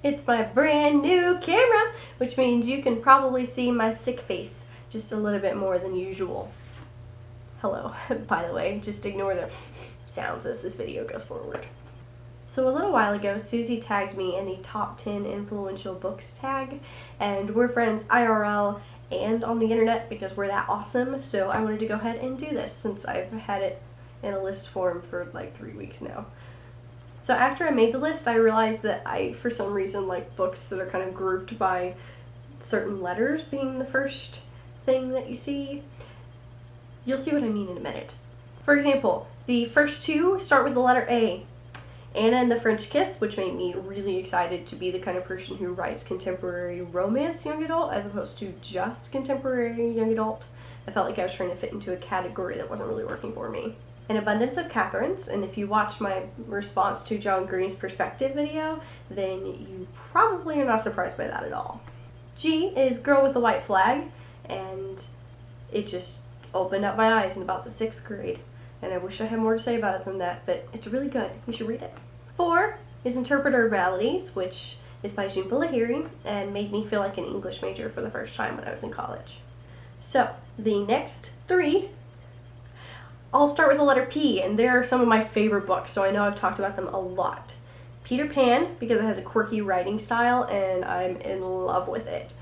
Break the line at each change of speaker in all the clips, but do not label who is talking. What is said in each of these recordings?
It's my brand new camera, which means you can probably see my sick face just a little bit more than usual. Hello, by the way, just ignore the sounds as this video goes forward. So a little while ago, Susie tagged me in the top 10 influential books tag, and we're friends IRL and on the internet because we're that awesome, so I wanted to go ahead and do this since I've had it in a list form for like 3 weeks now. So after I made the list, I realized that I, for some reason, like books that are kind of grouped by certain letters being the first thing that you see. You'll see what I mean in a minute. For example, the first two start with the letter A. Anna and the French Kiss, which made me really excited to be the kind of person who writes contemporary romance young adult as opposed to just contemporary young adult. I felt like I was trying to fit into a category that wasn't really working for me. An Abundance of Katherines, and if you watch my response to John Green's perspective video, then you probably are not surprised by that at all. G is Girl with the White Flag, and it just opened up my eyes in about the 6th grade. And I wish I had more to say about it than that, but it's really good. You should read it. 4 is Interpreter of Maladies, which is by Jhumpa Lahiri, and made me feel like an English major for the first time when I was in college. So, the next 3, I'll start with the letter P, and they are some of my favorite books, so I know I've talked about them a lot. Peter Pan, because it has a quirky writing style, and I'm in love with it.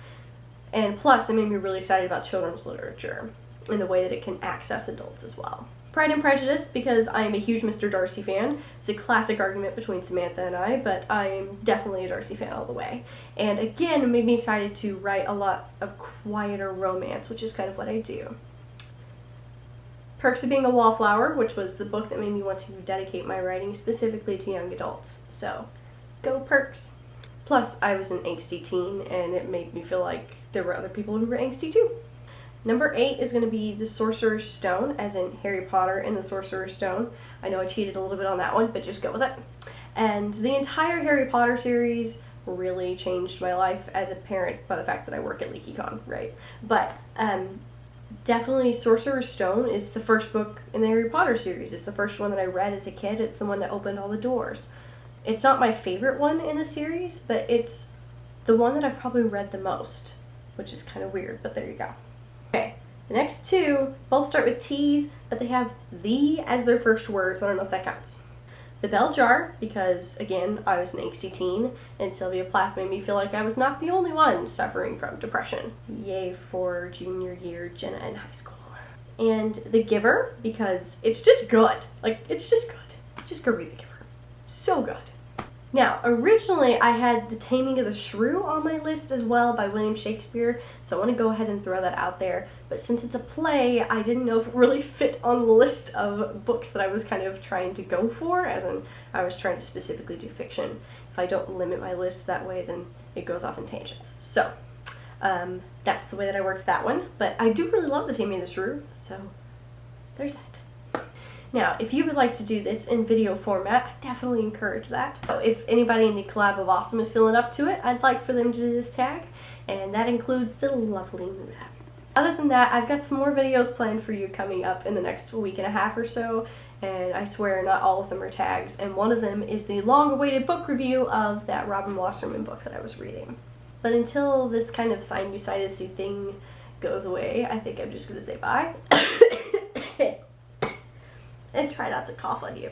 And plus, it made me really excited about children's literature, in the way that it can access adults as well. Pride and Prejudice, because I am a huge Mr. Darcy fan. It's a classic argument between Samantha and I, but I am definitely a Darcy fan all the way. And again, it made me excited to write a lot of quieter romance, which is kind of what I do. Perks of Being a Wallflower, which was the book that made me want to dedicate my writing specifically to young adults. So, go Perks. Plus, I was an angsty teen, and it made me feel like there were other people who were angsty too. Number 8 is going to be The Sorcerer's Stone, as in Harry Potter and the Sorcerer's Stone. I know I cheated a little bit on that one, but just go with it. And the entire Harry Potter series really changed my life as a parent by the fact that I work at LeakyCon, right? But definitely Sorcerer's Stone is the first book in the Harry Potter series. It's the first one that I read as a kid. It's the one that opened all the doors. It's not my favorite one in the series, but it's the one that I've probably read the most, which is kind of weird, but there you go. Okay, the next 2 both start with T's, but they have the as their first word, so I don't know if that counts. The Bell Jar, because, again, I was an angsty teen, and Sylvia Plath made me feel like I was not the only one suffering from depression. Yay for junior year Jenna in high school. And The Giver, because it's just good. Like, it's just good. Just go read The Giver. So good. Now, originally I had The Taming of the Shrew on my list as well by William Shakespeare, so I want to go ahead and throw that out there. But since it's a play, I didn't know if it really fit on the list of books that I was kind of trying to go for, as in I was trying to specifically do fiction. If I don't limit my list that way, then it goes off in tangents. So, that's the way that I worked that one. But I do really love The Taming of the Shrew, so there's that. Now, if you would like to do this in video format, I definitely encourage that. So if anybody in the collab of Awesome is feeling up to it, I'd like for them to do this tag, and that includes the lovely Muda. Other than that, I've got some more videos planned for you coming up in the next week and a half or so, and I swear not all of them are tags, and one of them is the long-awaited book review of that Robin Wasserman book that I was reading. But until this kind of sinusitis-y thing goes away, I think I'm just going to say bye. And try not to cough on you.